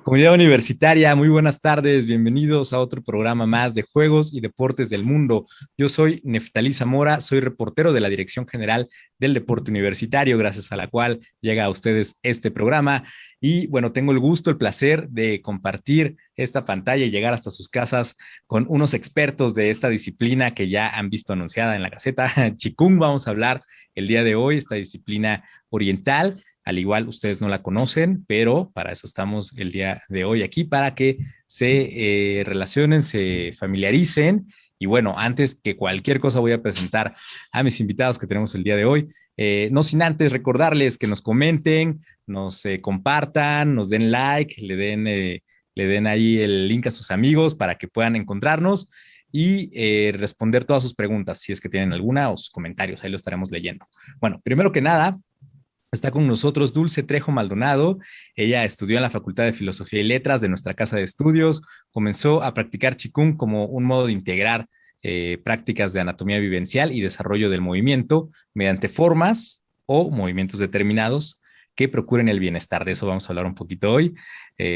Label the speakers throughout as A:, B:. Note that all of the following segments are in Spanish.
A: Comunidad universitaria, muy buenas tardes, bienvenidos a otro programa más de juegos y deportes del mundo. Yo soy Neftalí Zamora, soy reportero de la Dirección General del Deporte Universitario, gracias a la cual llega a ustedes este programa. Y bueno, tengo el gusto, el placer de compartir esta pantalla y llegar hasta sus casas con unos expertos de esta disciplina que ya han visto anunciada en la Gaceta. Chikung, vamos a hablar el día de hoy, esta disciplina oriental. Al igual, ustedes no la conocen, pero para eso estamos el día de hoy aquí, para que se relacionen, se familiaricen. Y bueno, antes que cualquier cosa voy a presentar a mis invitados que tenemos el día de hoy. No sin antes recordarles que nos comenten, nos compartan, nos den like, le den ahí el link a sus amigos para que puedan encontrarnos y responder todas sus preguntas, si es que tienen alguna o sus comentarios, ahí lo estaremos leyendo. Bueno, primero que nada, está con nosotros Dulce Trejo Maldonado. Ella estudió en la Facultad de Filosofía y Letras de nuestra casa de estudios. Comenzó a practicar Qigong como un modo de integrar prácticas de anatomía vivencial y desarrollo del movimiento mediante formas o movimientos determinados que procuren el bienestar. De eso vamos a hablar un poquito hoy.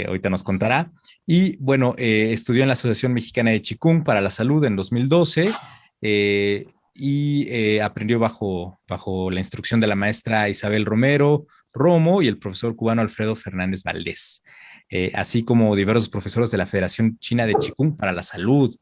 A: Ahorita nos contará. Y bueno, estudió en la Asociación Mexicana de Qigong para la Salud en 2012. Aprendió bajo la instrucción de la maestra Isabel Romero Romo y el profesor cubano Alfredo Fernández Valdés, así como diversos profesores de la Federación China de Qigong para la Salud.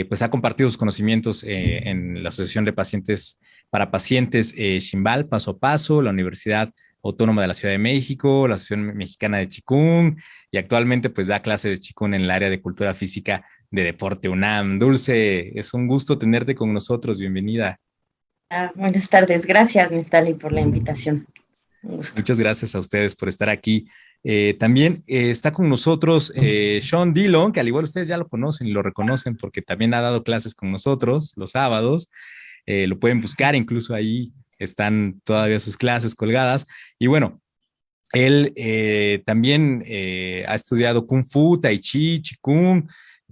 A: Pues ha compartido sus conocimientos en la Asociación de Pacientes para Pacientes Shimbal, Paso a Paso, la Universidad Autónoma de la Ciudad de México, la Asociación Mexicana de Qigong, y actualmente pues da clase de Qigong en el área de cultura física de Deporte UNAM. Dulce, es un gusto tenerte con nosotros, bienvenida.
B: Buenas tardes, gracias Neftali por la invitación. Un gusto.
A: Muchas gracias a ustedes por estar aquí. También está con nosotros Sean Dillon, que al igual ustedes ya lo conocen y lo reconocen porque también ha dado clases con nosotros los sábados. Lo pueden buscar, incluso ahí están todavía sus clases colgadas. Y bueno, él también ha estudiado Kung Fu, Tai Chi, Qigong,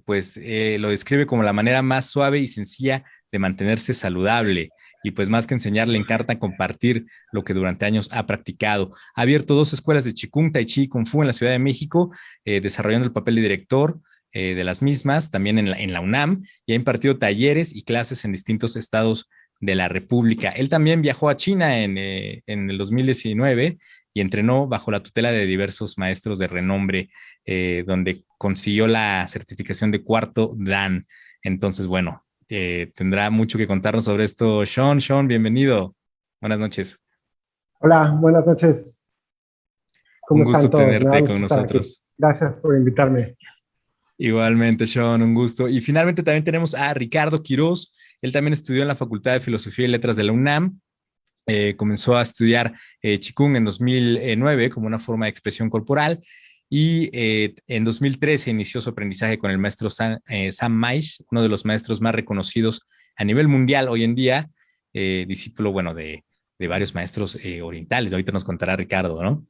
A: pues lo describe como la manera más suave y sencilla de mantenerse saludable. Y pues más que enseñar, le encanta compartir lo que durante años ha practicado. Ha abierto dos escuelas de Qigong, Tai Chi y Kung Fu en la Ciudad de México, desarrollando el papel de director de las mismas, también en la UNAM, y ha impartido talleres y clases en distintos estados de la República. Él también viajó a China en el 2019 y entrenó bajo la tutela de diversos maestros de renombre, donde consiguió la certificación de cuarto Dan. Entonces, bueno, tendrá mucho que contarnos sobre esto. Sean, bienvenido. Buenas noches.
C: Hola, buenas noches.
A: Un
C: ¿Cómo
A: gusto
C: están todos? Me da
A: tenerte
C: gusto
A: con
C: estar aquí.
A: nosotros.
C: Gracias por invitarme.
A: Igualmente, Sean, un gusto. Y finalmente también tenemos a Ricardo Quiroz. Él también estudió en la Facultad de Filosofía y Letras de la UNAM. Comenzó a estudiar Qigong en 2009 como una forma de expresión corporal y en 2013 inició su aprendizaje con el maestro Sam Maish, uno de los maestros más reconocidos a nivel mundial hoy en día, discípulo, bueno, de varios maestros orientales. Ahorita nos contará Ricardo, ¿no?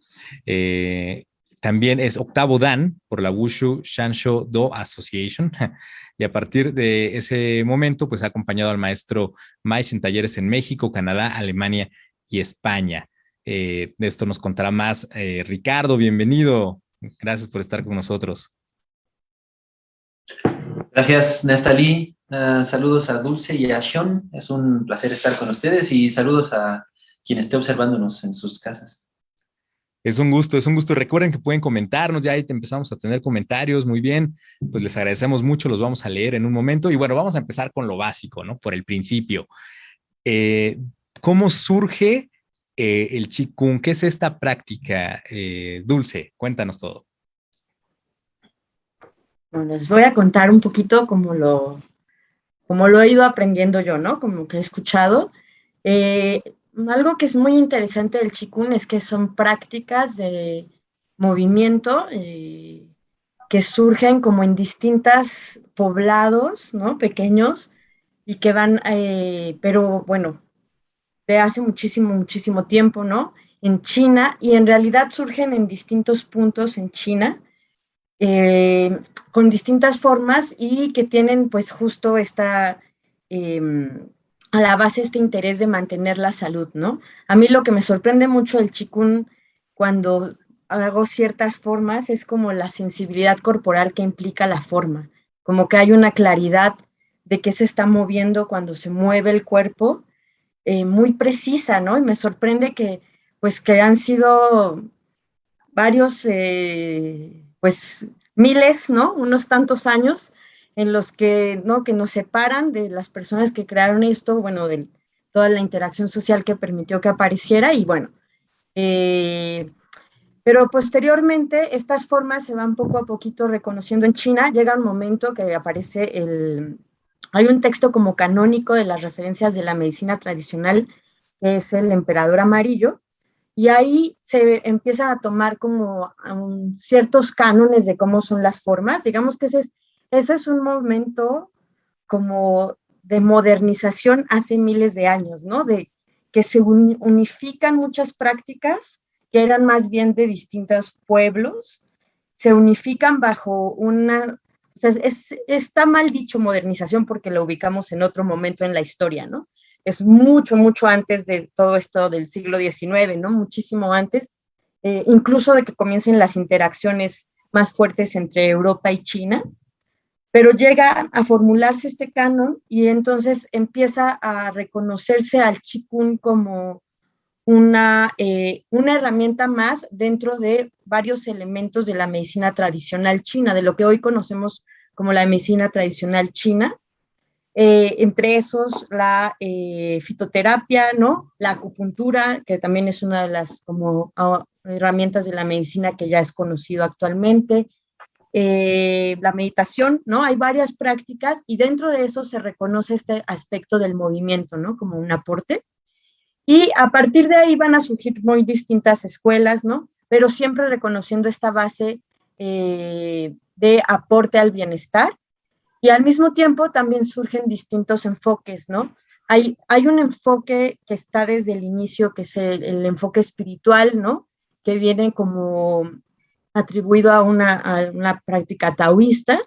A: También es octavo Dan por la Wushu Shansho Do Association y a partir de ese momento pues ha acompañado al maestro Maish en talleres en México, Canadá, Alemania y España. De esto nos contará más Ricardo, bienvenido. Gracias por estar con nosotros.
D: Gracias, Neftalí. Saludos a Dulce y a Sean. Es un placer estar con ustedes y saludos a quien esté observándonos en sus casas.
A: Es un gusto, es un gusto. Recuerden que pueden comentarnos, ya ahí empezamos a tener comentarios, muy bien, pues les agradecemos mucho, los vamos a leer en un momento. Y bueno, vamos a empezar con lo básico, ¿no? Por el principio. Eh, ¿Cómo surge el Qigong? ¿Qué es esta práctica? Dulce, cuéntanos todo.
B: Bueno, les voy a contar un poquito como lo he ido aprendiendo yo, ¿no? Como que he escuchado. Eh, Algo que es muy interesante del Qigong es que son prácticas de movimiento que surgen como en distintos poblados, ¿no? Pequeños y que van, pero bueno, de hace muchísimo, muchísimo tiempo, ¿no? En China y en realidad surgen en distintos puntos en China, eh, con distintas formas y que tienen pues justo eh, a la base este interés de mantener la salud, ¿no? A mí lo que me sorprende mucho del Qigong cuando hago ciertas formas es como la sensibilidad corporal que implica la forma, como que hay una claridad de qué se está moviendo cuando se mueve el cuerpo, muy precisa, ¿no? Y me sorprende que, pues, que han sido varios, pues, miles, ¿no? Unos tantos años en los que, ¿no? Que nos separan de las personas que crearon esto, bueno, de toda la interacción social que permitió que apareciera y bueno, pero posteriormente estas formas se van poco a poquito reconociendo en China. Llega un momento que aparece hay un texto como canónico de las referencias de la medicina tradicional, que es el Emperador Amarillo, y ahí se empiezan a tomar como ciertos cánones de cómo son las formas. Digamos que ese es un momento como de modernización hace miles de años, ¿no? De que se unifican muchas prácticas que eran más bien de distintos pueblos, se unifican bajo una, o sea, está mal dicho modernización porque lo ubicamos en otro momento en la historia, ¿no? Es mucho, mucho antes de todo esto del siglo XIX, ¿no? Muchísimo antes, incluso de que comiencen las interacciones más fuertes entre Europa y China, pero llega a formularse este canon y entonces empieza a reconocerse al Qigong como una herramienta más dentro de varios elementos de la medicina tradicional china, de lo que hoy conocemos como la medicina tradicional china, entre esos la fitoterapia, ¿no? La acupuntura, que también es una de las como herramientas de la medicina que ya es conocido actualmente, la meditación, ¿no? Hay varias prácticas y dentro de eso se reconoce este aspecto del movimiento, ¿no? Como un aporte. Y a partir de ahí van a surgir muy distintas escuelas, ¿no? Pero siempre reconociendo esta base de aporte al bienestar. Y al mismo tiempo también surgen distintos enfoques, ¿no? Hay un enfoque que está desde el inicio, que es el enfoque espiritual, ¿no? Que viene como atribuido a una práctica taoísta.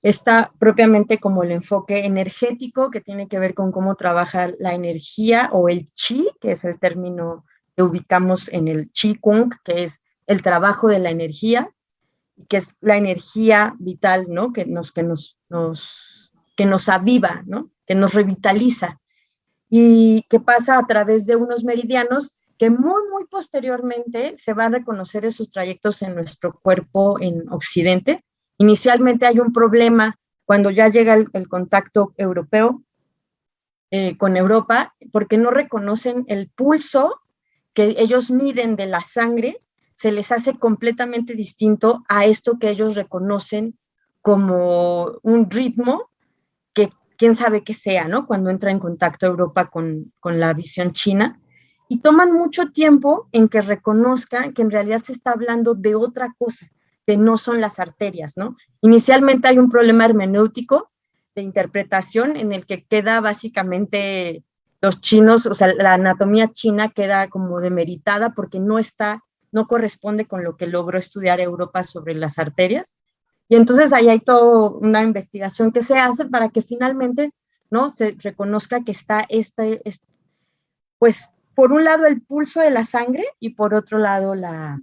B: Está propiamente como el enfoque energético, que tiene que ver con cómo trabaja la energía o el chi, que es el término que ubicamos en el Qigong, que es el trabajo de la energía, que es la energía vital, ¿no? Que nos aviva, ¿no? Que nos revitaliza y que pasa a través de unos meridianos que muy, muy posteriormente se van a reconocer esos trayectos en nuestro cuerpo en Occidente. Inicialmente hay un problema cuando ya llega el contacto europeo con Europa, porque no reconocen el pulso que ellos miden de la sangre, se les hace completamente distinto a esto que ellos reconocen como un ritmo que quién sabe qué sea, ¿no? Cuando entra en contacto Europa con la visión china. Y toman mucho tiempo en que reconozcan que en realidad se está hablando de otra cosa, que no son las arterias, ¿no? Inicialmente hay un problema hermenéutico de interpretación en el que queda básicamente los chinos, o sea, la anatomía china queda como demeritada porque no corresponde con lo que logró estudiar Europa sobre las arterias. Y entonces ahí hay toda una investigación que se hace para que finalmente, ¿no? Se reconozca que está pues, por un lado el pulso de la sangre y por otro lado la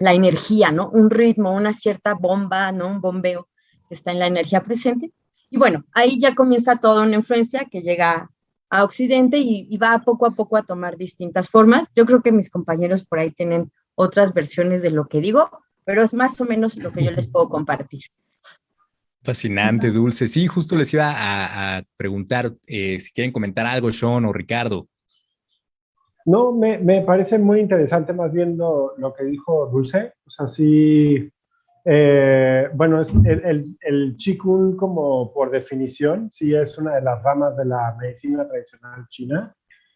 B: energía, ¿no? Un ritmo, una cierta bomba, ¿no? Un bombeo que está en la energía presente. Y bueno, ahí ya comienza toda una influencia que llega a Occidente y va poco a poco a tomar distintas formas. Yo creo que mis compañeros por ahí tienen otras versiones de lo que digo, pero es más o menos lo que yo les puedo compartir.
A: Fascinante, Dulce. Sí, justo les iba a preguntar si quieren comentar algo, Sean o Ricardo.
C: No, me parece muy interesante más bien lo que dijo Dulce. O sea, sí, bueno, es el Qigong como por definición, sí es una de las ramas de la medicina tradicional china,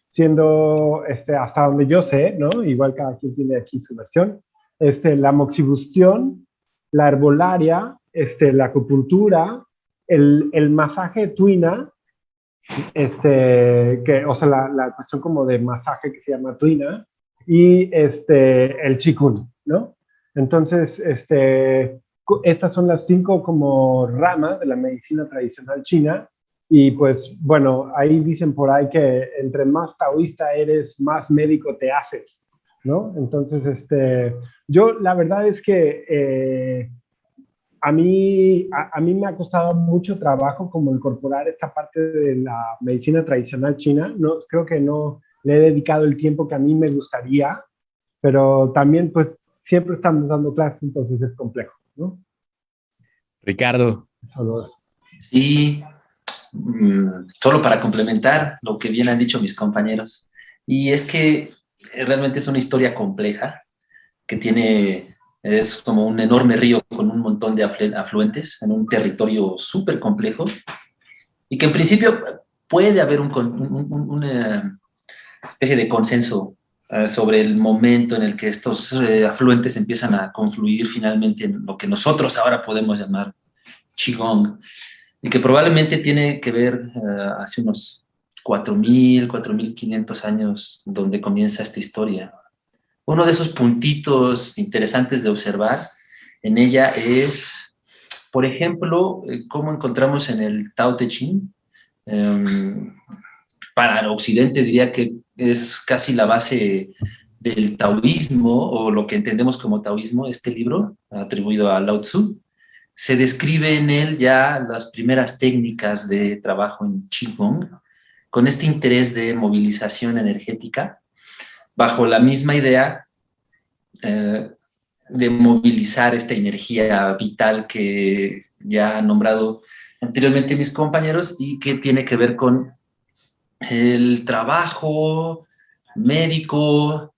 C: siendo, hasta donde yo sé, ¿no? Igual cada quien tiene aquí su versión, la moxibustión, la herbolaria, la acupuntura, el masaje tuina, o sea, la cuestión como de masaje que se llama tuina, y el Qigong, ¿no? Entonces, estas son las 5 como ramas de la medicina tradicional china, y pues, bueno, ahí dicen por ahí que entre más taoísta eres, más médico te haces. ¿no? Entonces, yo la verdad es que a mí me ha costado mucho trabajo como incorporar esta parte de la medicina tradicional china. No, creo que no le he dedicado el tiempo que a mí me gustaría, pero también pues siempre estamos dando clases, entonces es complejo, ¿no?
A: Ricardo.
C: Solo eso.
D: Sí, solo para complementar lo que bien han dicho mis compañeros. Y es que realmente es una historia compleja que es como un enorme río con un montón de afluentes en un territorio súper complejo y que en principio puede haber una especie de consenso sobre el momento en el que estos afluentes empiezan a confluir finalmente en lo que nosotros ahora podemos llamar Qigong, y que probablemente tiene que ver hace unos 4.000, 4.500 años donde comienza esta historia. Uno de esos puntitos interesantes de observar en ella es, por ejemplo, cómo encontramos en el Tao Te Ching. Para el Occidente diría que es casi la base del taoísmo, o lo que entendemos como taoísmo, este libro atribuido a Lao Tzu. Se describe en él ya las primeras técnicas de trabajo en Qigong, con este interés de movilización energética, bajo la misma idea de movilizar esta energía vital que ya han nombrado anteriormente mis compañeros y que tiene que ver con el trabajo médico,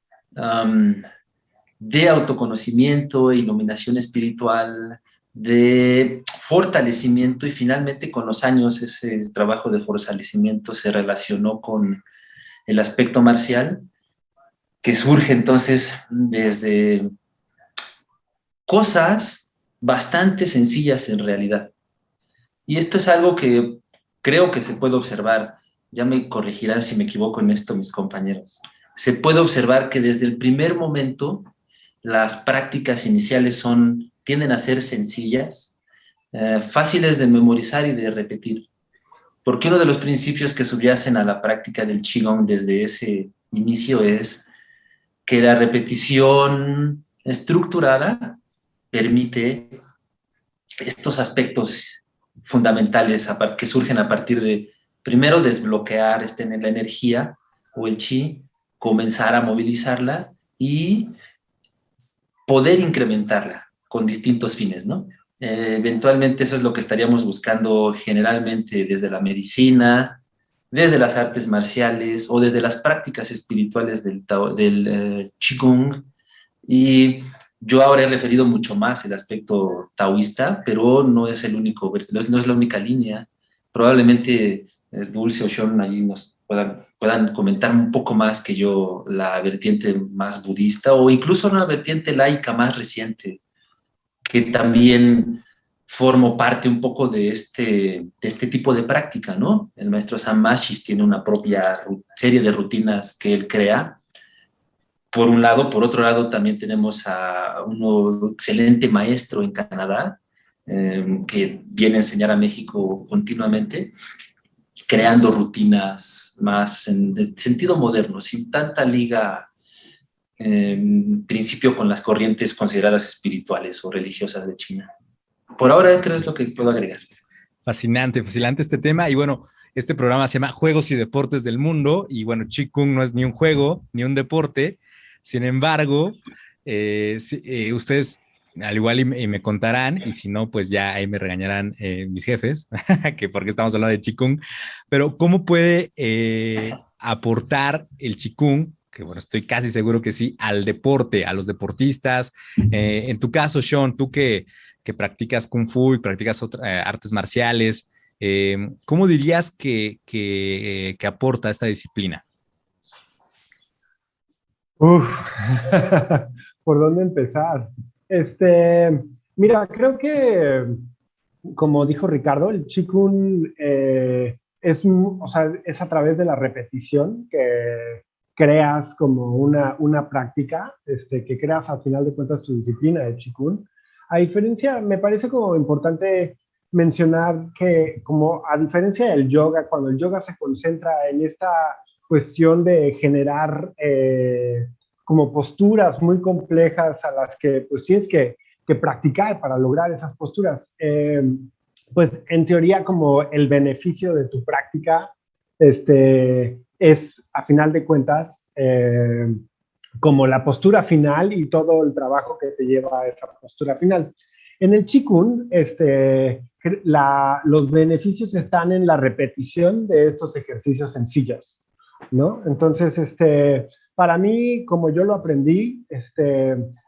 D: de autoconocimiento, iluminación espiritual, de fortalecimiento, y finalmente con los años ese trabajo de fortalecimiento se relacionó con el aspecto marcial, que surge entonces desde cosas bastante sencillas en realidad. Y esto es algo que creo que se puede observar. Ya me corregirán si me equivoco en esto mis compañeros. Se puede observar que desde el primer momento las prácticas iniciales tienden a ser sencillas, fáciles de memorizar y de repetir. Porque uno de los principios que subyacen a la práctica del Qigong desde ese inicio es que la repetición estructurada permite estos aspectos fundamentales que surgen a partir de, primero, desbloquear la energía o el chi, comenzar a movilizarla y poder incrementarla con distintos fines, ¿no? Eventualmente eso es lo que estaríamos buscando generalmente desde la medicina, desde las artes marciales o desde las prácticas espirituales del Qigong. Y yo ahora he referido mucho más el aspecto taoísta, pero no es el único, no es la única línea. Probablemente Dulce o Sean ahí nos puedan comentar un poco más que yo la vertiente más budista o incluso una vertiente laica más reciente, que también formo parte un poco de este tipo de práctica, ¿no? El maestro Sam Mashis tiene una propia serie de rutinas que él crea, por un lado. Por otro lado, también tenemos a un excelente maestro en Canadá, que viene a enseñar a México continuamente, creando rutinas más en el sentido moderno, sin tanta liga, en principio, con las corrientes consideradas espirituales o religiosas de China. Por ahora creo que es lo que puedo agregar.
A: Fascinante, fascinante este tema. Y bueno, este programa se llama Juegos y Deportes del Mundo. Y bueno, Qigong no es ni un juego ni un deporte. Sin embargo, ustedes al igual y me contarán, y si no, pues ya ahí me regañarán mis jefes, que porque estamos hablando de Qigong. Pero ¿cómo puede aportar el Qigong, que bueno, estoy casi seguro que sí, al deporte, a los deportistas? En tu caso, Sean, tú que practicas Kung Fu y practicas artes marciales, ¿cómo dirías que aporta esta disciplina?
C: Uf, ¿por dónde empezar? Mira, creo que, como dijo Ricardo, el Qigong o sea, es a través de la repetición que creas como una práctica, que creas al final de cuentas tu disciplina de Qigong. A diferencia, me parece como importante mencionar que, como a diferencia del yoga, cuando el yoga se concentra en esta cuestión de generar como posturas muy complejas a las que pues tienes que practicar para lograr esas posturas. Pues en teoría como el beneficio de tu práctica es a final de cuentas como la postura final y todo el trabajo que te lleva a esa postura final. En el Qigong, los beneficios están en la repetición de estos ejercicios sencillos, ¿no? Entonces, para mí, como yo lo aprendí,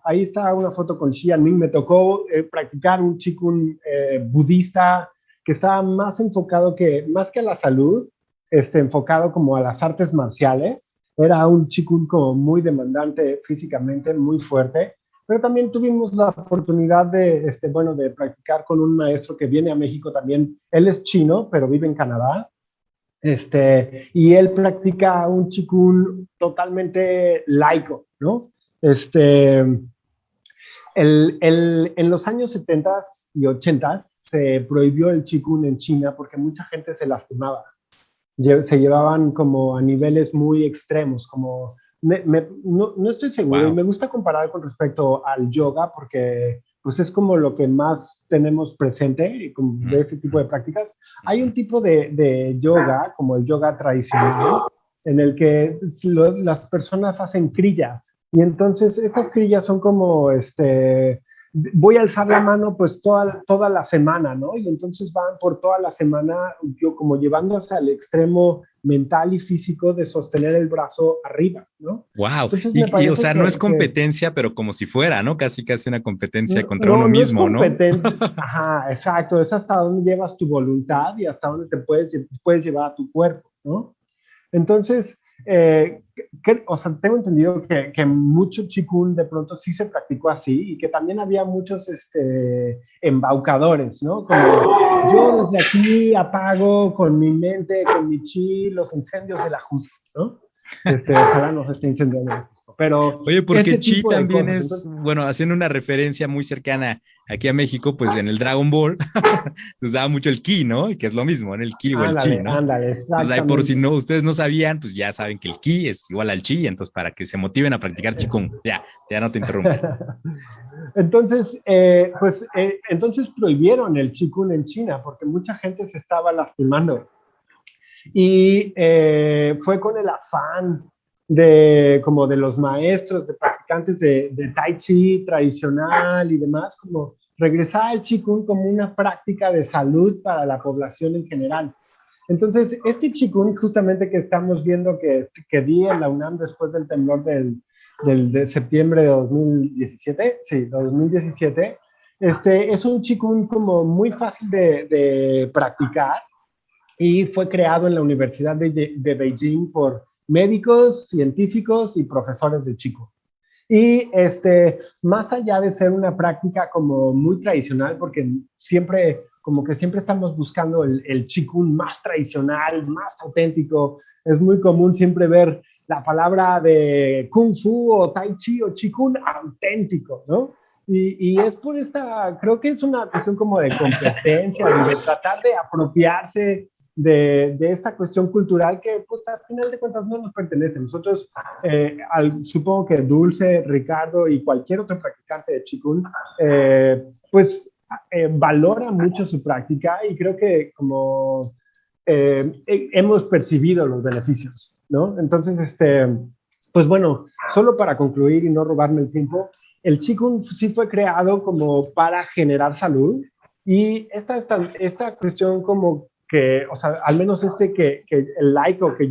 C: ahí está una foto con Xian Ming. Me tocó practicar un Qigong budista que estaba más enfocado más que a la salud, enfocado como a las artes marciales. Era un Qigong como muy demandante físicamente, muy fuerte, pero también tuvimos la oportunidad de practicar con un maestro que viene a México también. Él es chino, pero vive en Canadá. Y él practica un Qigong totalmente laico, ¿no? En los años 70 y 80 se prohibió el Qigong en China porque mucha gente se lastimaba. Se llevaban como a niveles muy extremos, como no estoy seguro. Wow. Y me gusta comparar con respecto al yoga porque pues es como lo que más tenemos presente de ese tipo de prácticas. Hay un tipo de yoga, como el yoga tradicional, en el que las personas hacen crillas. Y entonces esas crillas son como, voy a alzar la mano pues toda la semana, ¿no? Y entonces van por toda la semana como llevándose al extremo mental y físico de sostener el brazo arriba, ¿no?
A: Wow. Entonces, y o sea, no es competencia, pero como si fuera, ¿no? Casi una competencia contra uno mismo, ¿no?
C: No es competencia. Ajá, exacto. Es hasta dónde llevas tu voluntad y hasta dónde te puedes llevar a tu cuerpo, ¿no? Entonces, o sea, tengo entendido que mucho Qigong de pronto sí se practicó así y que también había muchos embaucadores, ¿no? Como yo desde aquí apago con mi mente, con mi chi, los incendios de la Jusco, ¿no? Ojalá no se esté incendiando la Jusco. Pero
A: oye, porque chi también es, entonces, bueno, haciendo una referencia muy cercana aquí a México, pues en el Dragon Ball se usaba mucho el ki, ¿no? Y que es lo mismo, en el ki o el chi, ¿no?
C: Ándale,
A: exactamente. Entonces, por si no, ustedes no sabían, pues ya saben que el ki es igual al chi, entonces para que se motiven a practicar Qigong. Ya no te interrumpo.
C: Entonces, entonces prohibieron el Qigong en China porque mucha gente se estaba lastimando. Y fue con el afán como de los maestros, de practicantes de Tai Chi tradicional y demás, como regresar al Qigong como una práctica de salud para la población en general. Entonces, este Qigong justamente que estamos viendo que di en la UNAM después del temblor de septiembre de 2017, sí, 2017, es un Qigong como muy fácil de practicar y fue creado en la Universidad de Beijing por médicos, científicos y profesores de Qigong. Y más allá de ser una práctica como muy tradicional, porque siempre estamos buscando el Qigong más tradicional, más auténtico, es muy común siempre ver la palabra de Kung Fu o Tai Chi o Qigong auténtico, ¿no? Y es por creo que es una cuestión como de competencia, de tratar de apropiarse de esta cuestión cultural que, pues, al final de cuentas no nos pertenece. Nosotros, supongo que Dulce, Ricardo y cualquier otro practicante de Qigong, pues, valora mucho su práctica y creo que como hemos percibido los beneficios, ¿no? Entonces, pues bueno, solo para concluir y no robarme el tiempo, el Qigong sí fue creado como para generar salud y esta cuestión como que, o sea, al menos que el laico que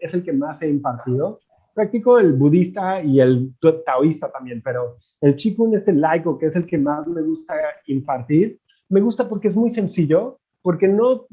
C: es el que más he impartido, practico el budista y el taoísta también, pero el Qigong, laico, que es el que más me gusta impartir, me gusta porque es muy sencillo, porque no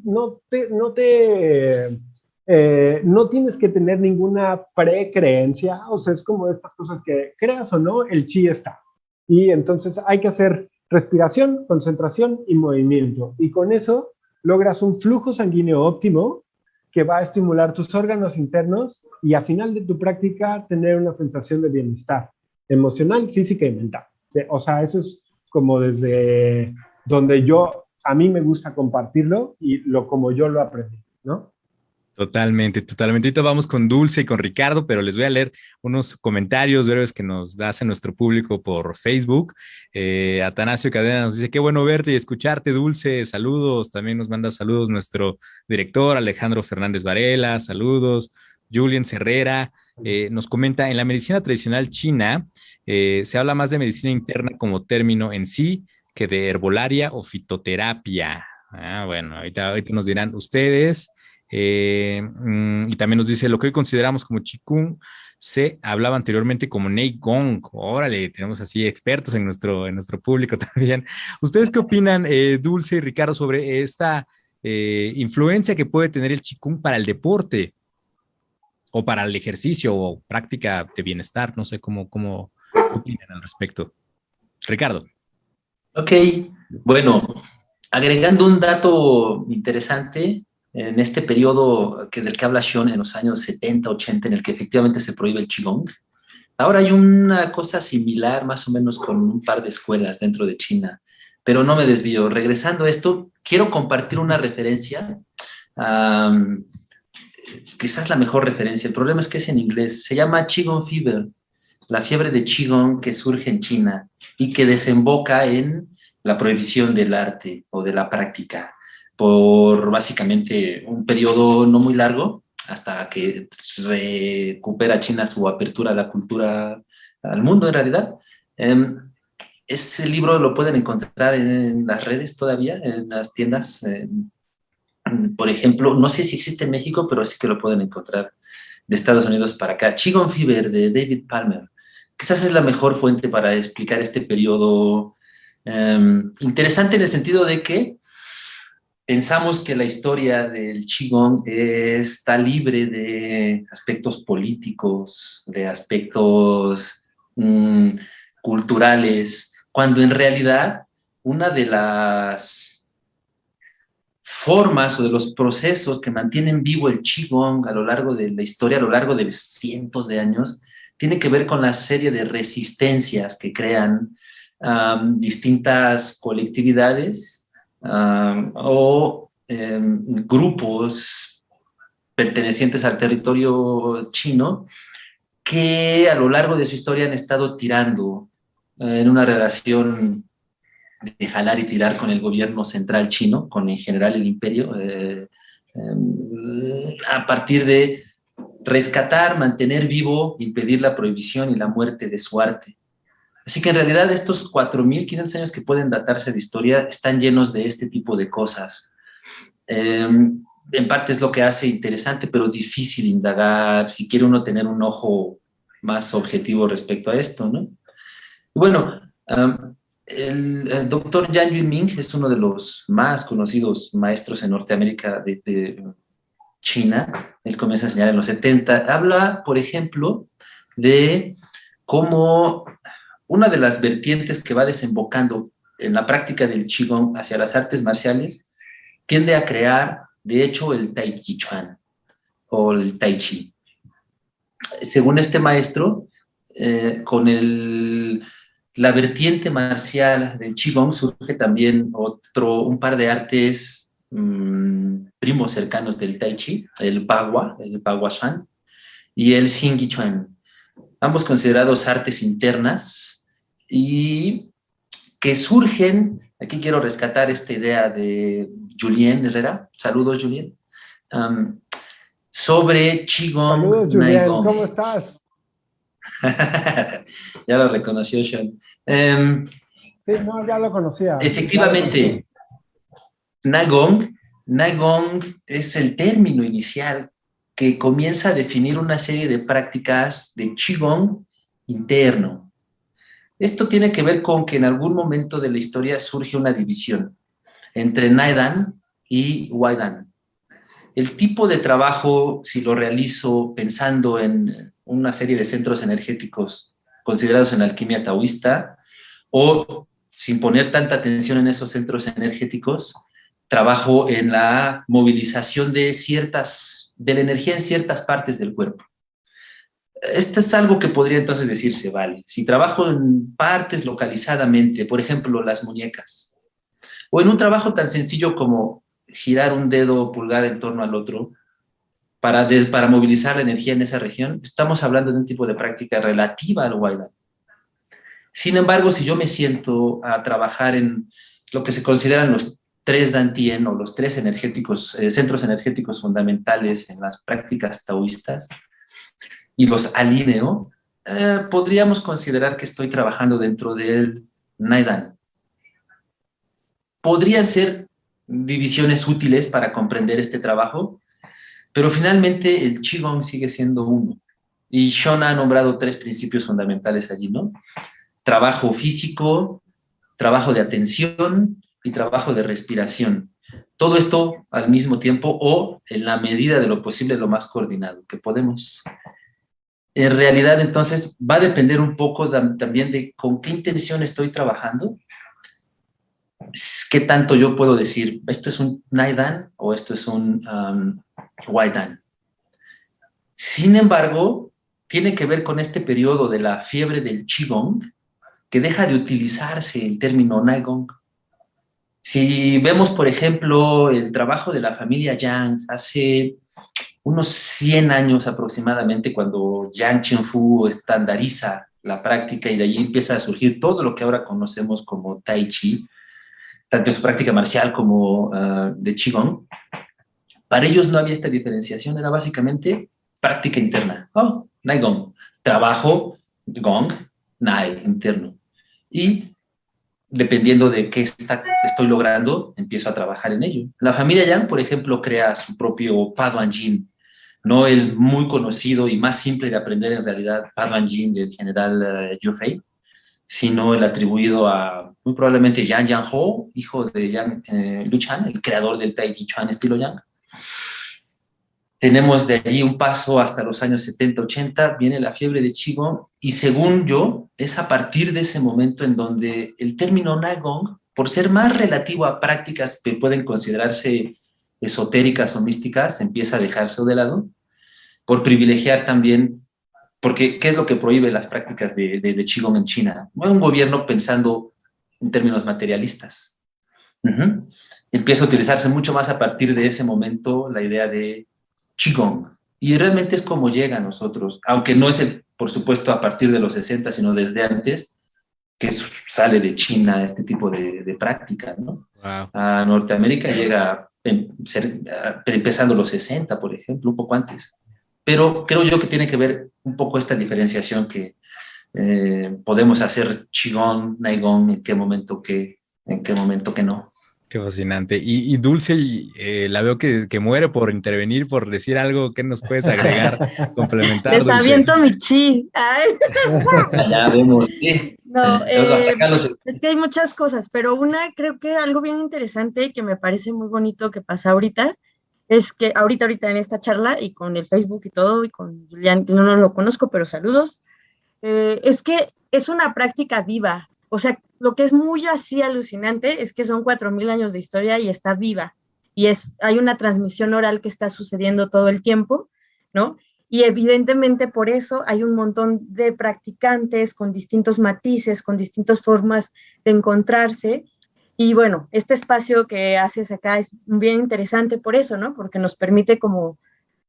C: tienes que tener ninguna precreencia, o sea, es como estas cosas que creas o no, el chi está. Y entonces hay que hacer respiración, concentración y movimiento. Y con eso logras un flujo sanguíneo óptimo que va a estimular tus órganos internos y a final de tu práctica tener una sensación de bienestar emocional, física y mental. O sea, eso es como desde donde a mí me gusta compartirlo y como yo lo aprendí, ¿no?
A: Totalmente, totalmente. Ahorita vamos con Dulce y con Ricardo, pero les voy a leer unos comentarios breves que nos hace nuestro público por Facebook. Atanasio Cadena nos dice, qué bueno verte y escucharte, Dulce. Saludos. También nos manda saludos nuestro director Alejandro Fernández Varela. Saludos. Julian Herrera nos comenta, en la medicina tradicional china se habla más de medicina interna como término en sí que de herbolaria o fitoterapia. Bueno, ahorita nos dirán ustedes. Y también nos dice, lo que hoy consideramos como Qigong se hablaba anteriormente como Neigong. Órale, tenemos así expertos en nuestro público también. ¿Ustedes qué opinan, Dulce y Ricardo, sobre esta influencia que puede tener el Qigong para el deporte o para el ejercicio o práctica de bienestar? No sé cómo opinan al respecto. Ricardo.
D: Ok, bueno, agregando un dato interesante, en este periodo del que habla Sean, en los años 70, 80, en el que efectivamente se prohíbe el Qigong, ahora hay una cosa similar, más o menos con un par de escuelas dentro de China, pero no me desvío. Regresando a esto, quiero compartir una referencia, quizás la mejor referencia, el problema es que es en inglés, se llama Qigong Fever, la fiebre de Qigong que surge en China y que desemboca en la prohibición del arte o de la práctica por básicamente un periodo no muy largo, hasta que recupera China su apertura a la cultura, al mundo en realidad. Ese libro lo pueden encontrar en las redes todavía, en las tiendas. Por ejemplo, no sé si existe en México, pero sí que lo pueden encontrar de Estados Unidos para acá. Qigong Fever, de David Palmer. Quizás es la mejor fuente para explicar este periodo interesante en el sentido de que pensamos que la historia del Qigong está libre de aspectos políticos, de aspectos culturales, cuando en realidad una de las formas o de los procesos que mantienen vivo el Qigong a lo largo de la historia, a lo largo de cientos de años, tiene que ver con la serie de resistencias que crean distintas colectividades o grupos pertenecientes al territorio chino que a lo largo de su historia han estado tirando en una relación de jalar y tirar con el gobierno central chino, con en general el imperio, a partir de rescatar, mantener vivo, impedir la prohibición y la muerte de su arte. Así que en realidad estos 4.500 años que pueden datarse de historia están llenos de este tipo de cosas. En parte es lo que hace interesante, pero difícil indagar, si quiere uno tener un ojo más objetivo respecto a esto, ¿no? Bueno, el doctor Yang Yunming es uno de los más conocidos maestros en Norteamérica de China. Él comienza a enseñar en los 70. Habla, por ejemplo, de cómo una de las vertientes que va desembocando en la práctica del Qigong hacia las artes marciales tiende a crear, de hecho, el Tai Chi Chuan o el Tai Chi. Según este maestro, con la vertiente marcial del Qigong surge también un par de artes primos cercanos del Tai Chi, el Bagua Shan y el Xing Chuan, ambos considerados artes internas y que surgen, aquí quiero rescatar esta idea de Julien Herrera, saludos Julien, sobre Qigong.
C: Saludos Julien,
D: Naigong.
C: ¿cómo estás?
D: Ya lo reconoció Sean.
C: Sí, no, ya lo conocía.
D: Efectivamente, Naigong es el término inicial que comienza a definir una serie de prácticas de Qigong interno. Esto tiene que ver con que en algún momento de la historia surge una división entre Naidan y Waidan. El tipo de trabajo, si lo realizo pensando en una serie de centros energéticos considerados en alquimia taoísta, o sin poner tanta atención en esos centros energéticos, trabajo en la movilización de la energía en ciertas partes del cuerpo. Esto es algo que podría entonces decirse, vale, si trabajo en partes localizadamente, por ejemplo, las muñecas, o en un trabajo tan sencillo como girar un dedo pulgar en torno al otro, para movilizar la energía en esa región, estamos hablando de un tipo de práctica relativa al Waidan. Sin embargo, si yo me siento a trabajar en lo que se consideran los 3 Dantien o los 3 centros energéticos fundamentales en las prácticas taoístas y los alineo, podríamos considerar que estoy trabajando dentro del Naidan. Podrían ser divisiones útiles para comprender este trabajo, pero finalmente el Qigong sigue siendo uno. Y Sean ha nombrado 3 principios fundamentales allí, ¿no? Trabajo físico, trabajo de atención y trabajo de respiración. Todo esto al mismo tiempo o en la medida de lo posible lo más coordinado que podemos. En realidad, entonces, va a depender un poco también de con qué intención estoy trabajando, qué tanto yo puedo decir, esto es un Naidan o esto es un Waidan. Sin embargo, tiene que ver con este periodo de la fiebre del Qigong, que deja de utilizarse el término Naigong. Si vemos, por ejemplo, el trabajo de la familia Yang hace unos 100 años aproximadamente, cuando Yang Chen-Fu estandariza la práctica y de allí empieza a surgir todo lo que ahora conocemos como Tai Chi, tanto en su práctica marcial como de Qigong, para ellos no había esta diferenciación, era básicamente práctica interna. Oh, Naigong, trabajo, Gong, Nai, interno. Y dependiendo de qué estoy logrando, empiezo a trabajar en ello. La familia Yang, por ejemplo, crea su propio Paduan Jin, no el muy conocido y más simple de aprender en realidad Paduan Jin del general Zhu Fei, sino el atribuido a muy probablemente Yang Yang-ho, hijo de Yang Luchan, el creador del Tai Chi Chuan estilo Yang. Tenemos de allí un paso hasta los años 70-80, viene la fiebre de Qigong, y según yo, es a partir de ese momento en donde el término Naigong, por ser más relativo a prácticas que pueden considerarse esotéricas o místicas, empieza a dejarse de lado, por privilegiar también, porque ¿qué es lo que prohíbe las prácticas de Qigong en China? Un gobierno pensando en términos materialistas. Empieza a utilizarse mucho más a partir de ese momento la idea de Qigong. Y realmente es como llega a nosotros, aunque no es, por supuesto, a partir de los 60, sino desde antes, que sale de China este tipo de práctica, ¿no?
A: Wow.
D: A Norteamérica llega empezando los 60, por ejemplo, un poco antes. Pero creo yo que tiene que ver un poco esta diferenciación que podemos hacer Qigong, Naigong, en qué momento que no.
A: Qué fascinante. Y Dulce, la veo que muere por intervenir, por decir algo. ¿Qué nos puedes agregar, complementar,
B: Les
A: Dulce?
B: aviento mi chi. Ay.
D: Ya vemos. Sí.
B: No, es que hay muchas cosas, pero una creo que algo bien interesante y que me parece muy bonito que pasa ahorita, es que ahorita en esta charla y con el Facebook y todo, y con Julián, que no lo conozco, pero saludos, es que es una práctica viva. O sea, lo que es muy así alucinante es que son 4,000 años de historia y está viva. Y hay una transmisión oral que está sucediendo todo el tiempo, ¿no? Y evidentemente por eso hay un montón de practicantes con distintos matices, con distintas formas de encontrarse. Y bueno, este espacio que haces acá es bien interesante por eso, ¿no? Porque nos permite como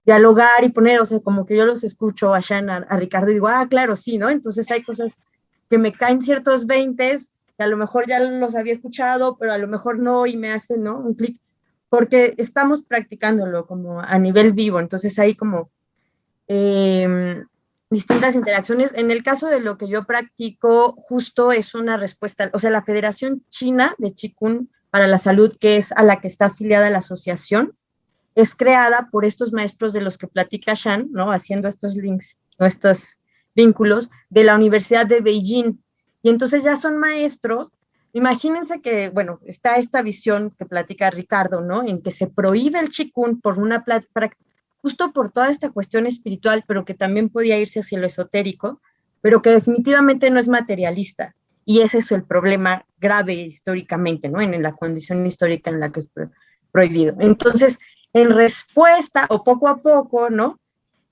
B: dialogar y poner, o sea, como que yo los escucho allá a Ricardo y digo, ah, claro, sí, ¿no? Entonces hay cosas que me caen ciertos 20s, que a lo mejor ya los había escuchado, pero a lo mejor no, y me hacen, ¿no? Un clic, porque estamos practicándolo como a nivel vivo, entonces hay como distintas interacciones. En el caso de lo que yo practico, justo es una respuesta, o sea, la Federación China de Qigong para la Salud, que es a la que está afiliada la asociación, es creada por estos maestros de los que platica Shan, ¿no? Haciendo estos links, ¿no? Estos vínculos de la Universidad de Beijing. Y entonces ya son maestros. Imagínense que, bueno, está esta visión que platica Ricardo, ¿no? En que se prohíbe el Qigong por justo por toda esta cuestión espiritual, pero que también podía irse hacia lo esotérico, pero que definitivamente no es materialista. Y ese es el problema grave históricamente, ¿no? En la condición histórica en la que es prohibido. Entonces, en respuesta, o poco a poco, ¿no?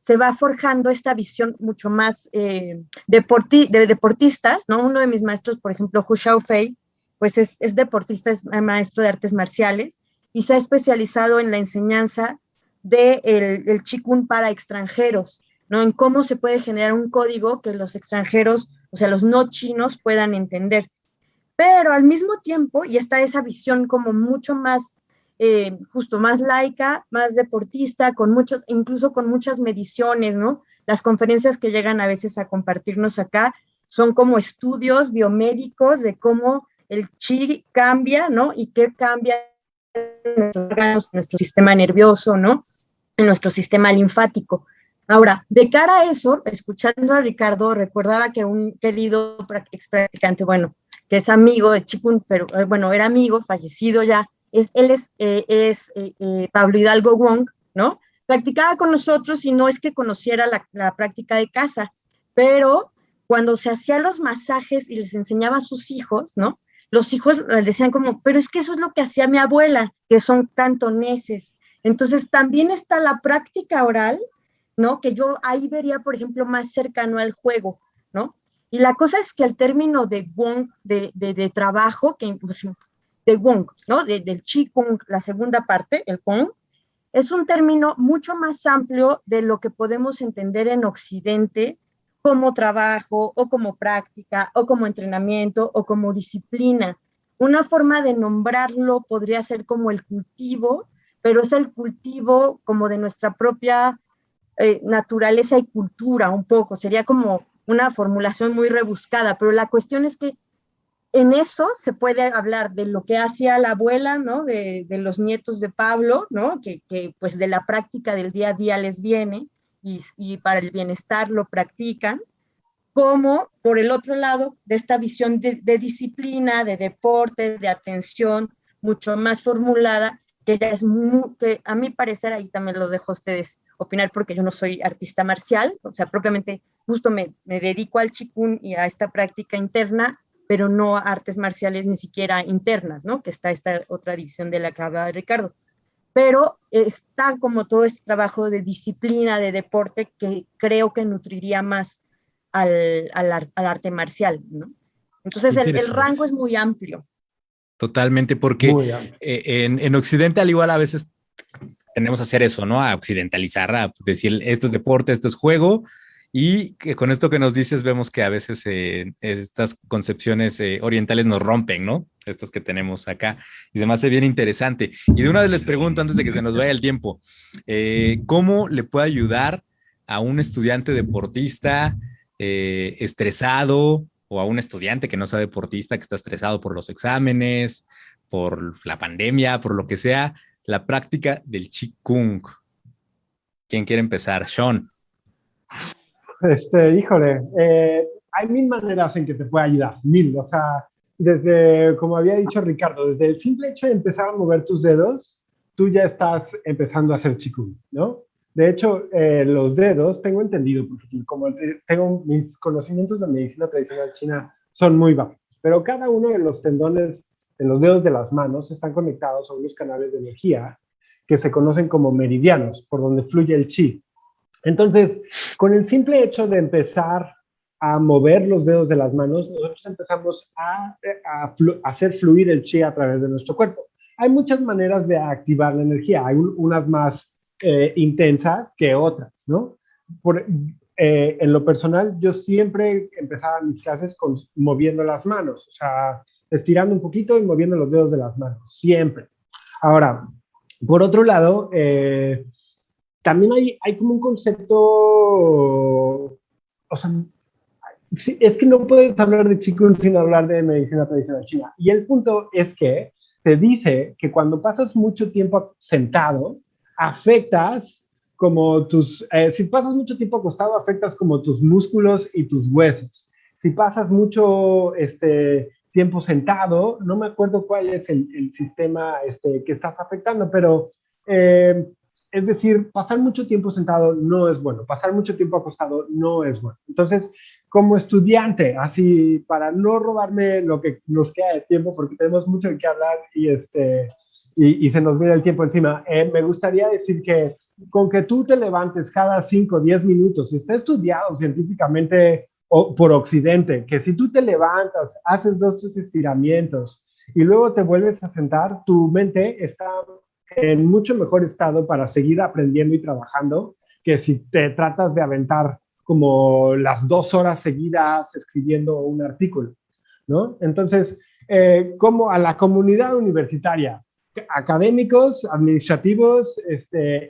B: Se va forjando esta visión mucho más de deportistas, ¿no? Uno de mis maestros, por ejemplo, Hu Xiaofei, pues es deportista, es maestro de artes marciales, y se ha especializado en la enseñanza del Qigong para extranjeros, ¿no? En cómo se puede generar un código que los extranjeros, o sea, los no chinos puedan entender. Pero al mismo tiempo, y está esa visión como mucho más, justo más laica, más deportista, con muchos, incluso con muchas mediciones, ¿no? Las conferencias que llegan a veces a compartirnos acá son como estudios biomédicos de cómo el chi cambia, ¿no? Y qué cambia en nuestros órganos, en nuestro sistema nervioso, ¿no? En nuestro sistema linfático. Ahora, de cara a eso, escuchando a Ricardo, recordaba que un querido ex practicante, bueno, que es amigo de Qigong, pero bueno, era amigo, fallecido ya, él es Pablo Hidalgo Wong, ¿no? Practicaba con nosotros y no es que conociera la práctica de casa, pero cuando se hacían los masajes y les enseñaba a sus hijos, ¿no? Los hijos les decían como, pero es que eso es lo que hacía mi abuela, que son cantoneses. Entonces también está la práctica oral, ¿no? Que yo ahí vería, por ejemplo, más cercano al juego, ¿no? Y la cosa es que el término de Wong, de trabajo, que, de Wong, ¿no? Del Qigong, la segunda parte, el Wong, es un término mucho más amplio de lo que podemos entender en Occidente como trabajo o como práctica o como entrenamiento o como disciplina. Una forma de nombrarlo podría ser como el cultivo, pero es el cultivo como de nuestra propia naturaleza y cultura un poco. Sería como una formulación muy rebuscada, pero la cuestión es que en eso se puede hablar de lo que hacía la abuela, ¿no? De los nietos de Pablo, ¿no? Que pues de la práctica del día a día les viene y para el bienestar lo practican, como por el otro lado de esta visión de disciplina, de deporte, de atención, mucho más formulada, que ya es muy, que a mi parecer, ahí también los dejo a ustedes opinar porque yo no soy artista marcial, o sea, propiamente justo me dedico al Qigong y a esta práctica interna, pero no a artes marciales ni siquiera internas, ¿no? Que está esta otra división de la que habla Ricardo. Pero está como todo este trabajo de disciplina, de deporte, que creo que nutriría más al arte marcial, ¿no? Entonces el rango es muy amplio.
A: Totalmente, porque en Occidente al igual a veces tenemos a hacer eso, ¿no? A occidentalizar, a decir esto es deporte, esto es juego, y que con esto que nos dices vemos que a veces estas concepciones orientales nos rompen, ¿no? Estas que tenemos acá, y se me hace bien interesante. Y de una vez les pregunto, antes de que se nos vaya el tiempo, ¿cómo le puede ayudar a un estudiante deportista estresado, o a un estudiante que no sea deportista, que está estresado por los exámenes, por la pandemia, por lo que sea, la práctica del Qigong? ¿Quién quiere empezar? Sean.
C: Híjole, hay mil maneras en que te puede ayudar, mil, o sea, desde, como había dicho Ricardo, desde el simple hecho de empezar a mover tus dedos, tú ya estás empezando a hacer Qigong, ¿no? De hecho, los dedos, tengo entendido, porque como tengo mis conocimientos de medicina tradicional china son muy bajos, pero cada uno de los tendones de los dedos de las manos están conectados a unos canales de energía que se conocen como meridianos, por donde fluye el chi. Entonces, con el simple hecho de empezar a mover los dedos de las manos, nosotros empezamos a hacer fluir el chi a través de nuestro cuerpo. Hay muchas maneras de activar la energía, hay unas más intensas que otras, ¿no? En lo personal, yo siempre empezaba mis clases moviendo las manos, o sea, estirando un poquito y moviendo los dedos de las manos, siempre. Ahora, por otro lado, también hay como un concepto, o sea, sí, es que no puedes hablar de Qigong sin hablar de medicina tradicional china. Y el punto es que te dice que cuando pasas mucho tiempo sentado, afectas como si pasas mucho tiempo acostado, afectas como tus músculos y tus huesos. Si pasas mucho tiempo sentado, no me acuerdo cuál es el sistema que estás afectando, pero es decir, pasar mucho tiempo sentado no es bueno, pasar mucho tiempo acostado no es bueno. Entonces, como estudiante, así para no robarme lo que nos queda de tiempo, porque tenemos mucho de qué hablar y se nos viene el tiempo encima, me gustaría decir que con que tú te levantes cada 5 o 10 minutos, está estudiado científicamente por Occidente, que si tú te levantas, haces 2 o 3 estiramientos y luego te vuelves a sentar, tu mente está en mucho mejor estado para seguir aprendiendo y trabajando que si te tratas de aventar como las 2 horas seguidas escribiendo un artículo, ¿no? Entonces, como a la comunidad universitaria, académicos, administrativos